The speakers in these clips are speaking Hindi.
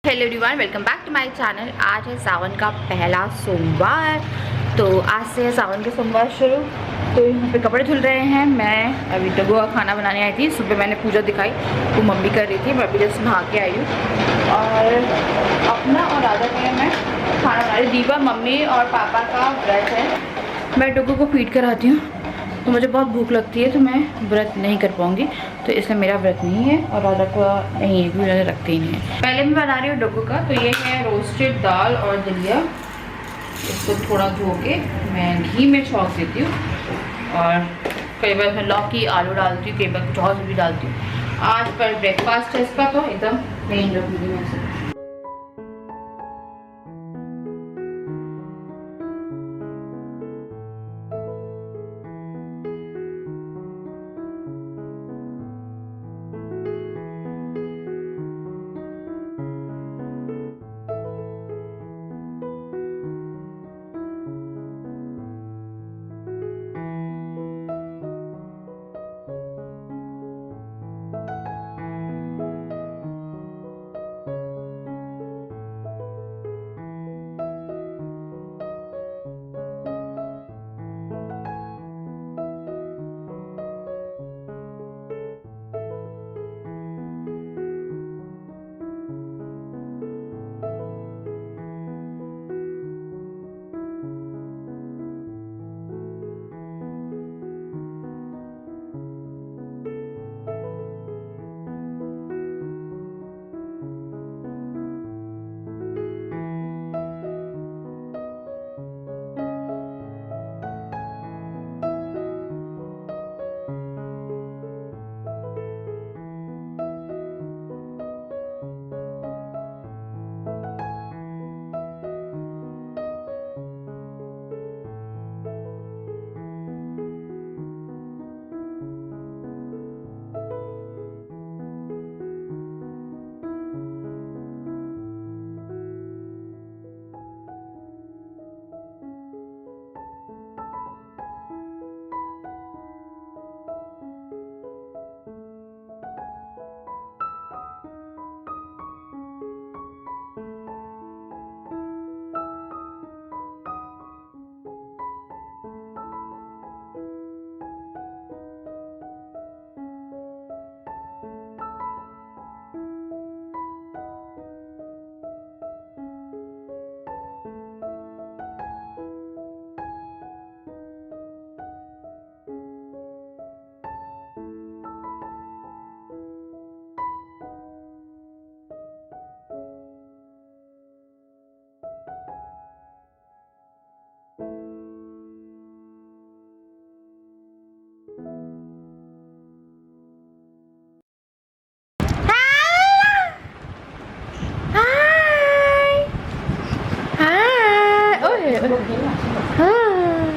Hello everyone, welcome back to my channel. आज है सावन का पहला सोमवार। तो आज से है सावन के सोमवार शुरू। तो यहाँ पे कपड़े धुल रहे हैं। मैं अभी डब्बू का खाना बनाने आई थी। सुबह मैंने पूजा दिखाई, वो मम्मी कर रही थी। मैं अभी जस्ट नहा के आई हूँ और अपना और राजा के मैं खाना बना रही। दीपा मम्मी और पापा का व्रत है। मैं डब्बू को फीड कराती हूँ तो मुझे बहुत भूख लगती है, तो मैं व्रत नहीं कर पाऊँगी, तो इसलिए मेरा व्रत नहीं है और राजा का नहीं है, क्योंकि राजा रखते ही नहीं है। पहले मैं बना रही हूँ डोगो का। तो ये है रोस्टेड दाल और दलिया। इसको थोड़ा धो के मैं घी में छौंक देती हूँ और कई बार मैं लौकी आलू डालती हूँ, कई बार कुछ और भी डालती हूँ। आज पर ब्रेकफास्ट है इसका, तो एकदम प्लेन रखूँगी मैं इसे।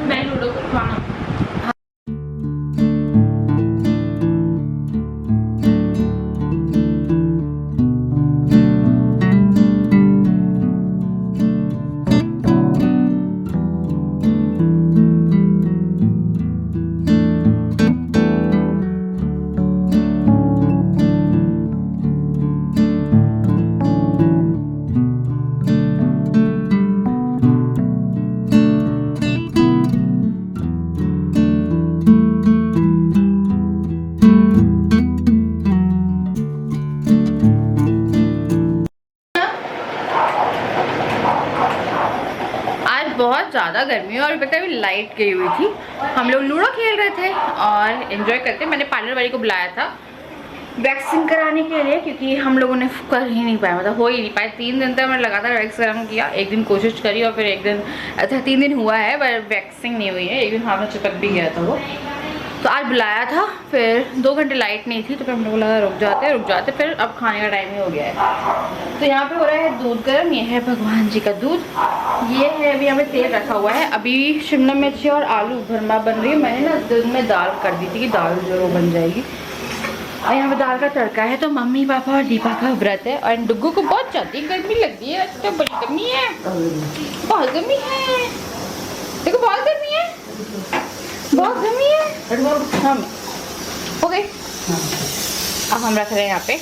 मैं लूडो को खाना। बहुत ज़्यादा गर्मी है और पता है अभी लाइट गई हुई थी। हम लोग लूडो खेल रहे थे और एंजॉय करते। मैंने पार्लर वाली को बुलाया था वैक्सिंग कराने के लिए, क्योंकि हम लोगों ने कर ही नहीं पाया, मतलब हो ही नहीं पाया। 3 दिन तक मैंने लगातार वैक्स कराना किया। एक दिन कोशिश करी और फिर एक दिन, अच्छा 3 दिन हुआ है पर वैक्सिंग नहीं हुई है। एक दिन हाथ में चिपक भी गया था वो। तो आज बुलाया था, फिर 2 घंटे लाइट नहीं थी, तो फिर हम लोग को लगा रुक जाते। फिर अब खाने का टाइम ही हो गया है। तो यहाँ पे हो रहा है दूध गर्म। ये है भगवान जी का दूध। ये है अभी यहाँ पे तेल रखा हुआ है। अभी शिमला मिर्ची और आलू भरमा बन रही है। मैंने ना दूध में दाल कर दी थी कि दाल जो वो बन जाएगी। और यहाँ पे दाल का तड़का है। तो मम्मी पापा और दीपा का व्रत है और डुग्गू को बहुत ज़्यादा गर्मी लगी है। तो बड़ी गर्मी है, बहुत गर्मी है। देखो बहुत गर्मी है, बहुत गर्मी है। हाँ हो गई। अब हम रख रहे हैं यहाँ पे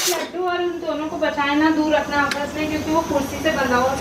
लड्डू और उन दोनों को बचाए ना, दूर रखना आपस में, क्योंकि वो कुर्सी से बंधा हुआ।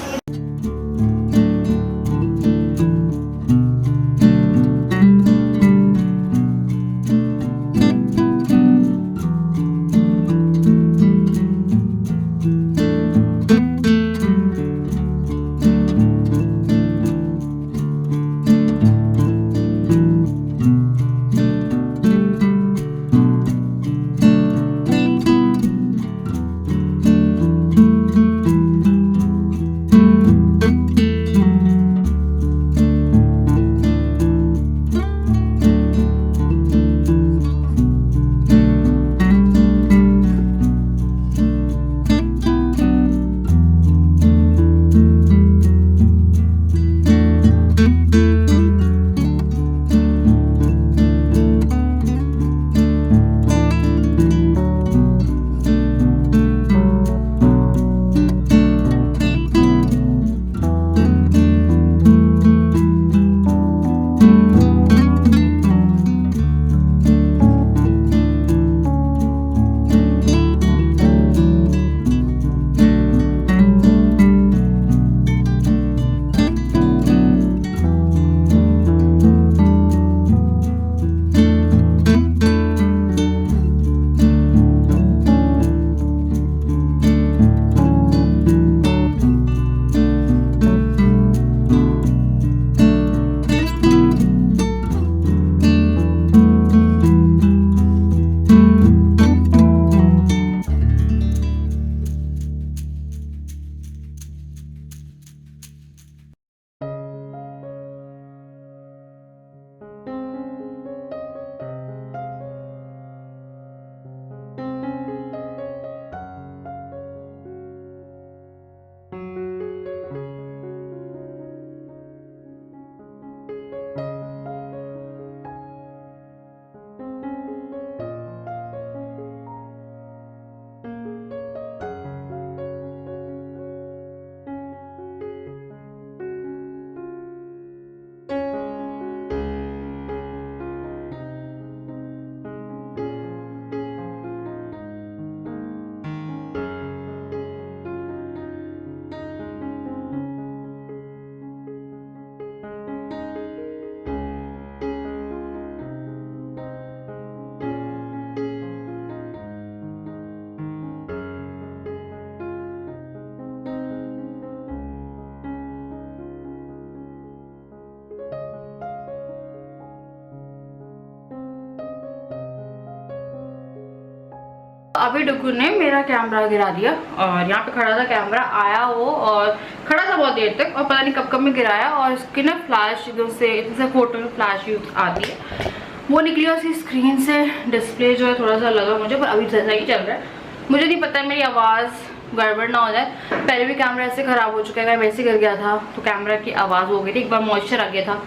अभी डुगू ने मेरा कैमरा गिरा दिया और यहाँ पे खड़ा था कैमरा, आया वो और खड़ा था बहुत देर तक और पता नहीं कब कब में गिराया और इसकी ना फ्लैश से फोटो में फ्लैश यूज आती है वो निकली और उसकी स्क्रीन से डिस्प्ले जो है थोड़ा सा लगा मुझे, पर अभी जैसा ही चल रहा है। मुझे नहीं पता मेरी आवाज़ गड़बड़ ना हो जाए। पहले भी कैमरा ऐसे ख़राब हो चुका है, वैसे गिर गया था तो कैमरा की आवाज़ हो गई थी, एक बार मॉइस्चर आ गया था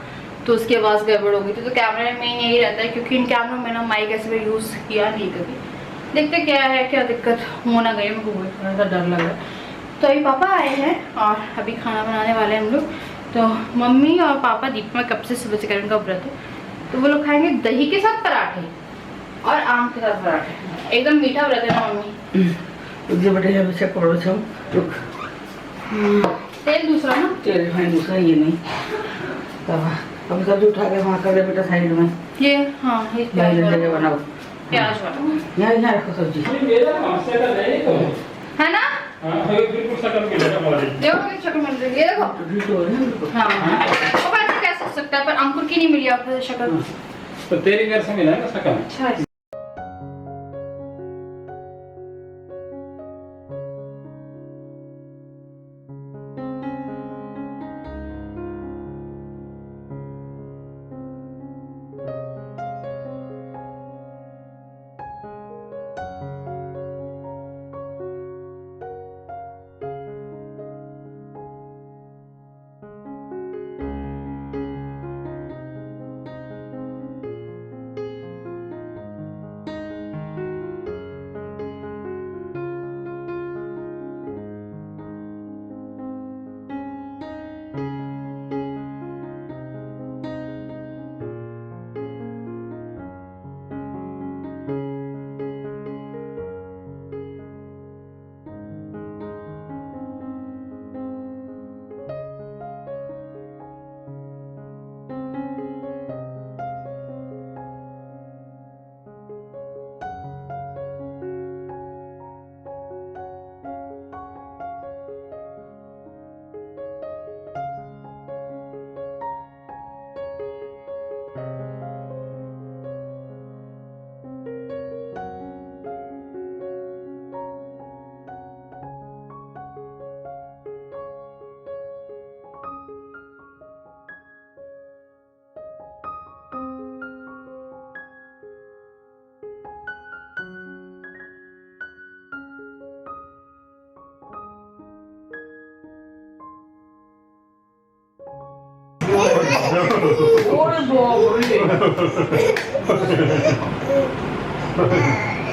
तो उसकी आवाज़ गड़बड़ हो गई थी। तो कैमरे में यही रहता है क्योंकि इन कैमरों में ना माइक ऐसे भी यूज़ किया नहीं कभी। देखते क्या है, क्या दिक्कत हो ना गई, मेरे को थोड़ा सा डर लग रहा है। तो अभी पापा आए हैं और अभी खाना बनाने वाले हैं हम लोग। तो मम्मी और पापा दीप में कब से सुबह से करें का व्रत है, तो वो लोग खाएंगे दही के साथ पराठे और आम के साथ पराठे। एकदम मीठा व्रत है ना मम्मी। जो बटे बच्चा पड़ो छो रुक तेल दूसरा ना, तेल भाई दूसरा ये नहीं तब हम सब्जी उठा के वहाँ कर दे बेटा साइड में ये। हाँ ये प्याज बनाओ, प्याज वाला यहाँ रखो सब्जी है ना। बिल्कुल शकल मिल रहा है, देखो शक्ल मिल रही है, देखो। हाँ वो बात कैसे सकता है, पर अंकुर की नहीं मिली आपको शक्ल, तो तेरी घर से मिला है ना शकल। अच्छा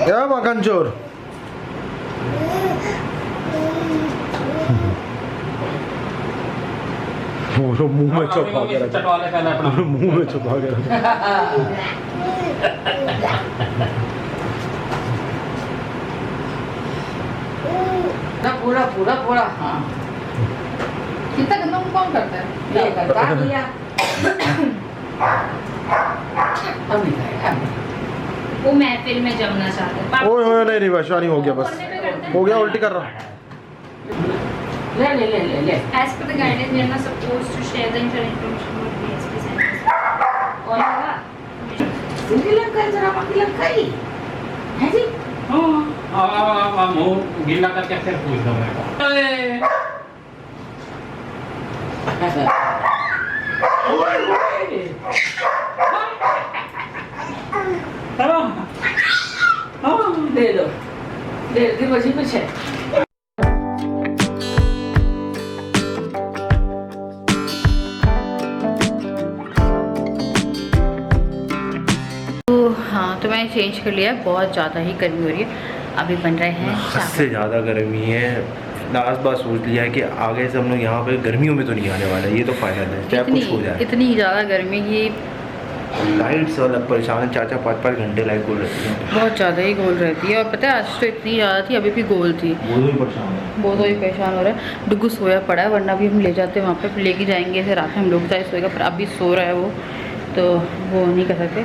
क्या मकान चोर वो मुंह में छुपा के रखा चटवाने का ना अपना मुंह में छुपा के रखा पूरा पूरा पूरा हाँ कितना गंदा मुंह कौन करता है? ये करता भैया अब नहीं खाएगा वो महफिल में जमना चाहते हैं। ओए ओए नहीं नहीं वैशाली हो गया बस हो गया उल्टी कर रहा ले ले ले ले ले As per the guidance, we are not supposed to share the internal information with DSP centers. और होगा? श्रीलंका जरा श्रीलंका ही है जी हाँ मुंह गीला करके फिर पूछ दो मेरे को दे दो दे बची कुछ है हाँ तो मैंने चेंज कर लिया है। बहुत ज़्यादा ही गर्मी हो रही है। अभी बन रहे हैं हद से ज़्यादा गर्मी है लास्ट बार सोच लिया है कि आगे से हम लोग यहाँ पे गर्मियों में तो नहीं आने वाले ये तो फाइनल है चाहे कुछ हो जाए इतनी ज़्यादा गर्मी की लाइट से अलग परेशान है 4-5 घंटे लाइट गोल रहती है बहुत ज़्यादा ही गोल रहती है। और पता है आज तो इतनी ज़्यादा थी अभी भी गोल थी। वो ही परेशान है बहुत ही परेशान हो रहा है। डुगू सोया पड़ा है वरना भी हम ले जाते वहाँ पे लेके जाएंगे ऐसे रात में हम लोग चाहे सोएगा पर अभी सो रहा है वो तो वो नहीं कर सकते।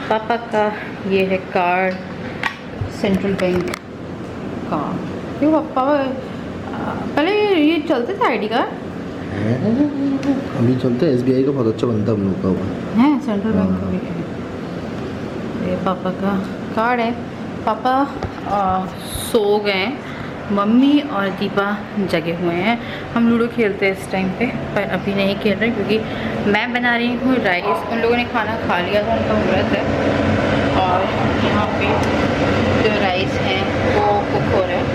पापा का ये है कार्ड सेंट्रल बैंक का क्यों पापा पहले ये चलते थे आईडी कार्ड अभी चलते हैं SBI का बहुत अच्छा बनता है हम लोग का वो है सेंट्रल बैंक का भी है। ये पापा का कार्ड है। पापा सो गए मम्मी और दीपा जगे हुए हैं। हम लूडो खेलते हैं इस टाइम पे पर अभी नहीं खेल रहे क्योंकि मैं बना रही हूँ राइस। उन लोगों ने खाना खा लिया था उनका व्रत है और यहाँ पे जो राइस हैं वो कुक हो रहे हैं।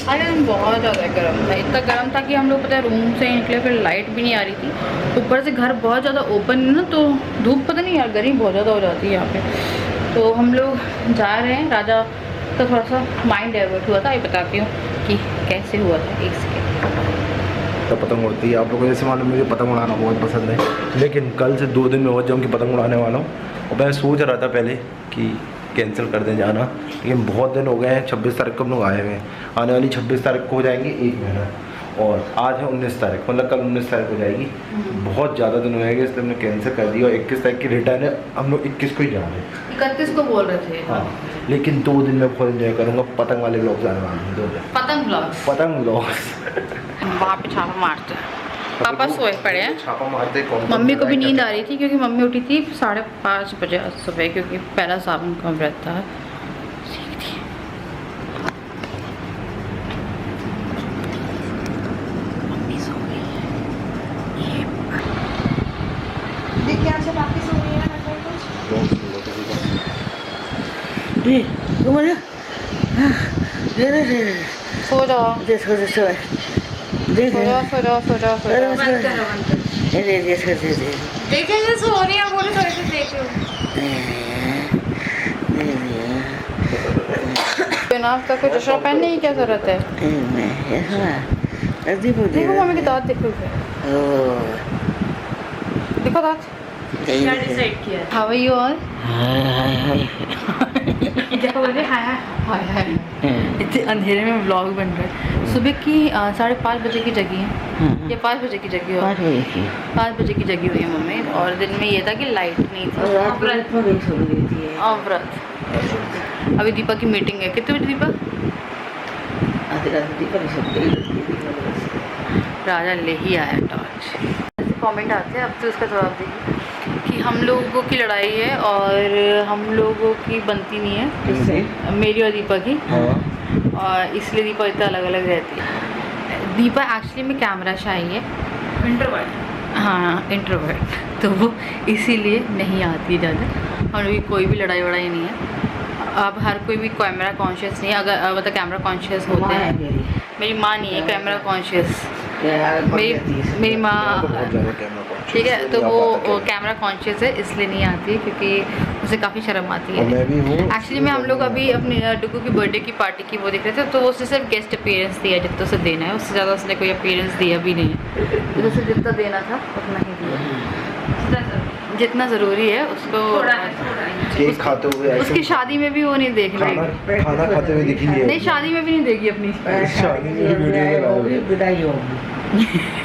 अरे बहुत ज़्यादा गर्म था इतना गर्म था कि हम लोग पता है रूम से निकले फिर लाइट भी नहीं आ रही थी। ऊपर से घर बहुत ज़्यादा ओपन है ना तो धूप पता नहीं यार गर्मी बहुत ज़्यादा हो जाती है यहाँ पे। तो हम लोग जा रहे हैं राजा का थोड़ा सा माइंड डाइवर्ट हुआ था। ये बताती हूँ कि कैसे हुआ था एक सेकेंड। तो पतंग उड़ती है आप लोगों को जैसे मालूम मुझे पतंग उड़ाना बहुत पसंद है लेकिन कल से 2 दिन में बहुत जम की पतंग उड़ाने वाला हूँ और मैं सोच रहा था पहले कि कैंसिल कर दें जाना लेकिन बहुत दिन हो गए हैं 26 तारीख को हम लोग आए हुए हैं आने वाली 26 तारीख को हो जाएंगे 1 महीना और आज है 19 तारीख मतलब कल 19 तारीख हो जाएगी। बहुत ज़्यादा दिन हो जाएंगे इसलिए हमने कैंसिल कर दिया और 21 तारीख की रिटर्न है हम लोग 21 को ही जा रहे हैं 31 को बोल रहे थे। हाँ लेकिन 2 दिन में बहुत इन्जॉय करूँगा पतंग वाले ब्लॉग जाने वाले हैं 2 दिन पतंग ब्लॉग्स पतंग ब्लॉग्स वहाँ पे छापा मारते हैं। पापा सोए पड़े हैं छापा मारते कौन मम्मी को भी नींद आ रही थी क्योंकि मम्मी उठी थी 5:30 बजे आज सुबह क्योंकि पहला सावन का व्रत था। मम्मी सो गई है। सो जाओ सो जाओ सो जाओ सो जाओ सो जाओ। देखिए सो रही है बोले थोड़े से देख लो। बिना का कोई चश्मा पहनने की क्या जरूरत है? देखो मम्मी के दांत देखो देखो दांत क्या डिसाइड किया है? How are you all? क्या बोल रहे? हाय हाय हाय। इतने अंधेरे में व्लॉग बन रहा है। सुबह की 5:30 बजे की जगी है या 5 बजे की जगी हो 5 बजे की जगी हुई है मम्मी और दिन में ये था कि लाइट नहीं थी और व्रत। अभी दीपा की मीटिंग है कितने बजे दीपा? राजा ले ही आया टॉर्च। कमेंट आते हैं अब तो उसका जवाब दीजिए कि हम लोगों की लड़ाई है और हम लोगों की बनती नहीं है मेरी और दीपा की और इसलिए दीपा इतना अलग अलग रहती है। दीपा एक्चुअली में कैमरा शाई है इंट्रोवर्ट। हाँ इंट्रोवर्ट तो वो इसीलिए नहीं आती ज़्यादा और भी कोई भी लड़ाई वड़ाई नहीं है। अब हर कोई भी कैमरा कॉन्शियस नहीं है। अगर मतलब कैमरा कॉन्शियस होते हैं मेरी माँ नहीं है कैमरा कॉन्शियस मेरी माँ, बहुत ज़्यादा कैमरा कॉन्शियस, ठीक है, तो नहीं आ वो पाता कैमरा। कैमरा कॉन्शियस है इसलिए नहीं आती, क्योंकि उसे काफ़ी शर्म आती है। और मैं भी हूँ। एक्चुअली में हम लोग अभी अपने डुगू की बर्थडे की पार्टी की वो देख रहे थे, तो उसने सिर्फ गेस्ट अपीयरेंस दिया जितना उसे देना है, उससे ज़्यादा उसने कोई अपीयरेंस दिया भी नहीं है। तो उसे जितना देना था उतना ही दिया, जितना ज़रूरी है उसको। केक खाते हुए ऐसे- उसकी शादी में भी वो नहीं देख रही, खाना खाते हुए दिखी है। नहीं शादी में भी नहीं देगी अपनी शादी में भी वीडियो में गायब है। विदाई होगी।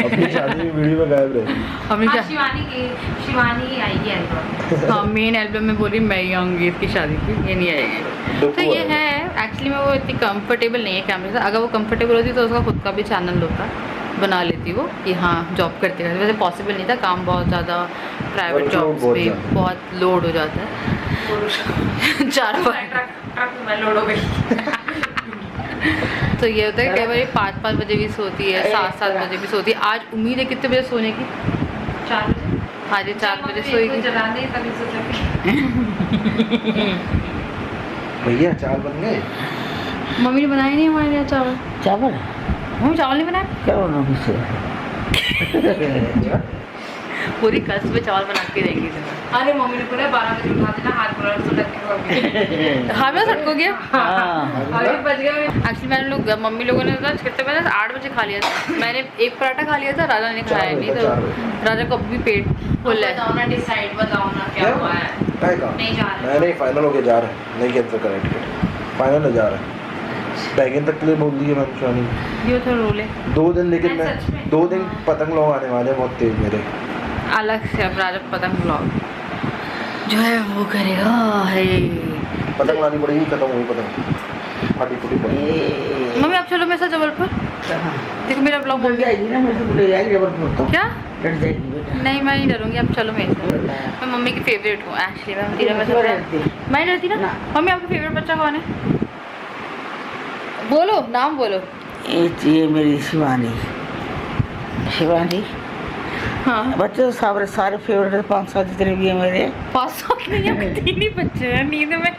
अपनी शादी में वीडियो में गायब रहे। अपनी हाँ, शिवानी आएगी एल्बम। हाँ, मेन एल्बम में बोली मैं ही आऊँगी इसकी शादी की, ये नहीं आएगी। डुगू तो ये है। है एक्चुअली में वो इतनी कंफर्टेबल नहीं है कैमरे से। अगर वो कंफर्टेबल होती तो उसका खुद का भी चैनल होता, बना लेती वो कि हाँ जॉब करते करते। वैसे पॉसिबल नहीं था, काम बहुत ज़्यादा, प्राइवेट और जॉब्स बहुत पे ज़्यादा। बहुत लोड हो जाता है। 4-5 ट्रक में लोड हो गई। तो ये होता है कई बार 5-5 बजे भी सोती है, 7-7 बजे भी सोती है। आज उम्मीद है कितने बजे सोने की? 4 बजे। आज ये 4 बजे सोएगी। जलाने तभी सोचा भैया चावल बन गए। मम्मी ने बनाए नहीं हमारे लिए चावल। चावल मम्मी चावल नहीं बनाए, करो ना मुझसे। पूरी कस में चावल बना के देंगी तुम्हें। अरे मम्मी ने पूरा 12 बजे उठा देना, हाथ पूरा सुलग के हाँ मैं सबको गया। हाँ अभी बज गया। एक्चुअली मैंने लोग मम्मी लोगों ने तो कितने बजे 8 बजे खा लिया था। मैंने एक पराठा खा लिया था, राजा ने खाया नहीं, तो राजा को अभी पेट फुल है। बताओ ना, डिसाइड बताओ ना क्या हुआ है। नहीं जा रहे। मैं नहीं, फाइनल हो गया, जा रहा है, नहीं कैंसिल करा टिकट, फाइनल है, जा रहा है। बैगन तक के लिए बोल दिए मैंने शानी। ये तो रोल है 2 दिन, लेकिन मैं मैं सच में- 2 दिन पतंग लोग आने वाले हैं बहुत तेज मेरे। अलग से। अब राजा पतंग ब्लॉग जो है वो करेगा है। पतंग लानी पड़ेगी, खत्म हुई पतंग, फाटी फूटी पड़ी। मम्मी आप चलो मेरे साथ जबलपुर, देखो मेरा ब्लॉग डर जाएगी ना, मेरे से ले जाएगी जबलपुर तो। क्या? डर जाएगी बेटा। नहीं मैं नहीं डरूंगी, आप चलो मेरे साथ। मैं मम्मी की फेवरेट हूँ एक्चुअली। मैं तीनों में क्यों से डरती? मैं नहीं डरती ना। ना। मम्मी आपका फेवरेट बच्चा कौन है? बोलो नाम बोलो। ये मेरी शिवानी। शिवानी हाँ बच्चे तो सारे फेवरेट है, 5-7 जितने भी है मेरे। 500 नहीं है, 3 ही बच्चे हैं नींद में।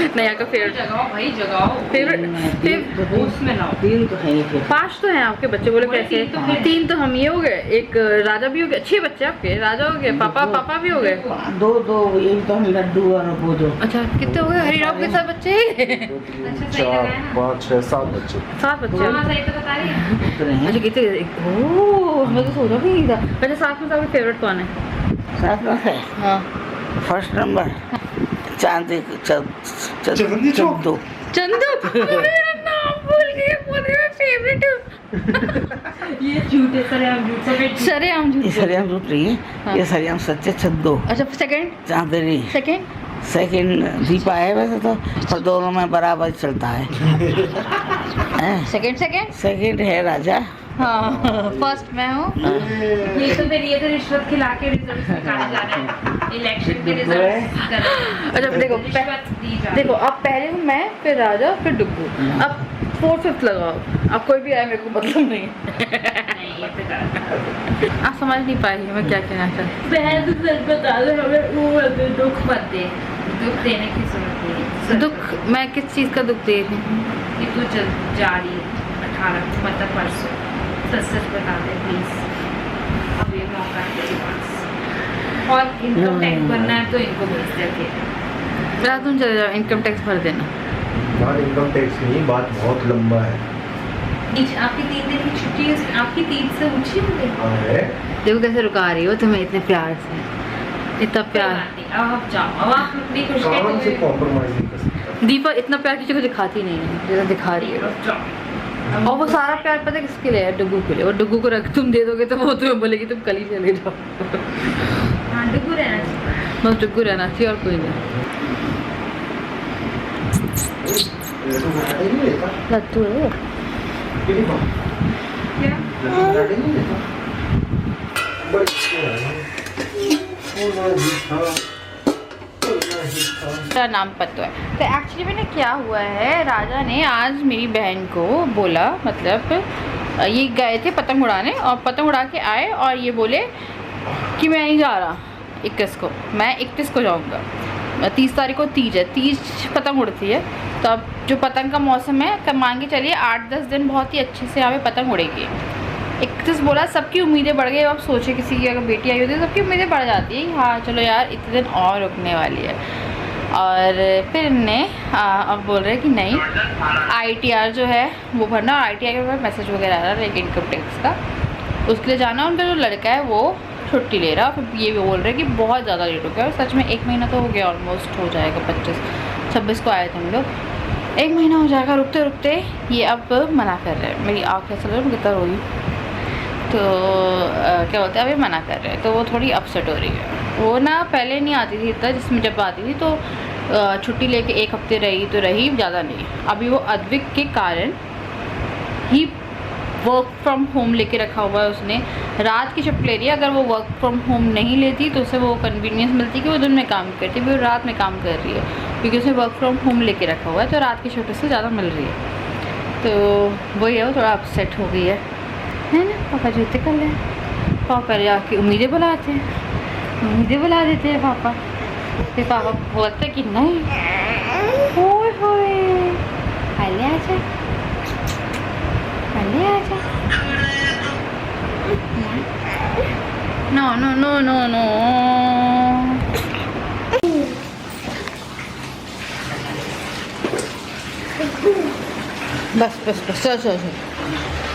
नहीं आपका फेवरेट जगाओ भाई, जगाओ। फेवरेट उसमें लाओ। 3 तो है ही फिर। 5 तो हैं आपके बच्चे। बोले बोले कैसे? 3 तो हैं। 3 तो हम ये हो गए, एक राजा भी हो गया, 6 बच्चे आपके। राजा हो गए, पापा भी हो गए। 2 एक तो हम लड्डू और वो दो। अच्छा कितने हो गए? हरिराम के साथ बच्चे 2 3 अच्छा, सही 4 लगाया ना? 5 6 7 बच्चे। 7 बच्चे। हाँ सही तो बता रही है। उतने हैं। अच्छा कितने? ओह मैं तो सोचा भी नहीं था। अच्छा साथ में आपका फेवरेट कौन है? 7 में है। हाँ फर्स्ट नंबर चांदी चांदी चौक। चंदू। चंदू। मेरा नाम भूल गई, बोले मैं फेवरेट हूँ। ये झूठ है, सरेआम झूठ। सफेद झूठ। सरेआम ये झूठ। सरियाम रूप रही है, हाँ। ये सरियाम सच्चे चंदू। अच्छा सेकंड चांदनी सेकंड सेकंड दीपा है वैसे तो, पर दोनों में बराबर चलता है। सेकंड सेकंड सेकंड है राजा। हाँ फर्स्ट मैं हूँ। ये तो फिर ये तो रिश्वत खिला के रिजल्ट निकाले जा रहे हैं, इलेक्शन के रिजल्ट। अच्छा देखो रिश्वत दी जा रही है। देखो अब पहले हूँ मैं, फिर राजा, फिर डुग्गू। अब 4th 5th लगाओ। अब कोई भी आए मेरे को मतलब नहीं है। नहीं, ये तो गलत। आप समझ नहीं पाई मैं क्या कहना चाहती। बहन तो सच बता दो, हमें वो मत दे, दुख मत दे। दुख देने की जरूरत नहीं है। सच दुख मैं किस चीज़ का दुख दे रही हूँ? कि तू जा रही है 18 मतलब परसों। सच बता दे प्लीज, अब ये मौका है तेरे पास। और इनकम टैक्स भरना है तो इनको भेज दे अकेले। जरा तुम चले जाओ, इनकम टैक्स भर देना। बात इनकम टैक्स नहीं, बात बहुत लंबा है। आपकी 3 दिन की छुट्टी है, आपकी 3 से ऊँची हो गई। है देखो कैसे रुका रही हो तुम्हें इतने प्यार से, इतना प्यार। अब आप जाओ, अब आप अपनी खुश काम से कॉम्प्रोमाइज नहीं कर सकता। दीपा इतना प्यार किसी को दिखाती नहीं है जैसा दिखा रही है। जाओ। और वो सारा प्यार पता है किसके लिए है? डुग्गू के लिए। और डुग्गू को रख तुम दे दोगे तो वो तुम्हें बोलेगी तुम कल ही चले जाओ। हाँ डुगू रहना चाहिए। बस डुग्गू रहना चाहिए और कोई नहीं। ये तो घाटे नहीं लेता। लत्तू है। कितनी बात? क्या? घाटे नहीं लेता। बड़ी अच्छा है। मेरा नाम पत्तो है। तो एक्चुअली मैंने क्या हुआ है, राजा ने आज मेरी बहन को बोला, मतलब ये गए थे पतंग उड़ाने और पतंग उड़ा के आए और ये बोले कि मैं नहीं जा रहा 21 को, मैं 31 को जाऊंगा। 30 तारीख को तीज है, तीज पतंग उड़ती है। तो अब जो पतंग का मौसम है, कब मान के चलिए 8-10 दिन बहुत ही अच्छे से यहाँ पे पतंग उड़ेगी। 31 बोला, सबकी उम्मीदें बढ़ गई। अब सोचे किसी की अगर बेटी आई होती है तो सबकी उम्मीदें बढ़ जाती है, हाँ चलो यार इतने दिन और रुकने वाली है। और फिर इनने अब बोल रहे हैं कि नहीं, ITR जो है वो भरना, ITR के बाद मैसेज वगैरह आ रहा है इनकम टैक्स का, उसके लिए जाना। उनका जो लड़का है वो छुट्टी ले रहा। फिर ये भी बोल रहे हैं कि बहुत ज़्यादा लेट हो गया, और सच में 1 महीना तो हो गया, ऑलमोस्ट हो जाएगा। 25-26 को आए थे हम लोग, 1 महीना हो जाएगा रुकते रुकते। ये अब मना कर रहे हैं, मेरी आँख ऐसा लग रहा है कितना रोई, तो क्या बोलते हैं, अब ये मना कर रहे हैं। तो वो थोड़ी अपसेट हो रही है। वो ना पहले नहीं आती थी इतना, जिसमें जब आती थी तो छुट्टी लेके 1 हफ्ते रही तो रही, ज़्यादा नहीं। अभी वो अद्विक के कारण ही वर्क फ्रॉम होम लेके रखा हुआ है उसने। रात की शिफ्ट ले रही है। अगर वो वर्क फ्रॉम होम नहीं लेती तो उसे वो कन्वीनियंस मिलती कि वो दिन में काम करती, वो रात में काम कर रही है, क्योंकि उसने वर्क फ्रॉम होम लेके रखा हुआ है, तो रात की शिफ्ट से ज़्यादा मिल रही है। तो वही है, वो थोड़ा अपसेट हो गई है ना। पापा जूते कर लें, पापा जाके उम्मीदें बुलाते हैं, उम्मीदें बुला देते हैं पापा। फिर पापा बोलते कि नहीं, होए होए पहले आजा, पहले आजा। No no no no no. बस बस बस, चल चल चल।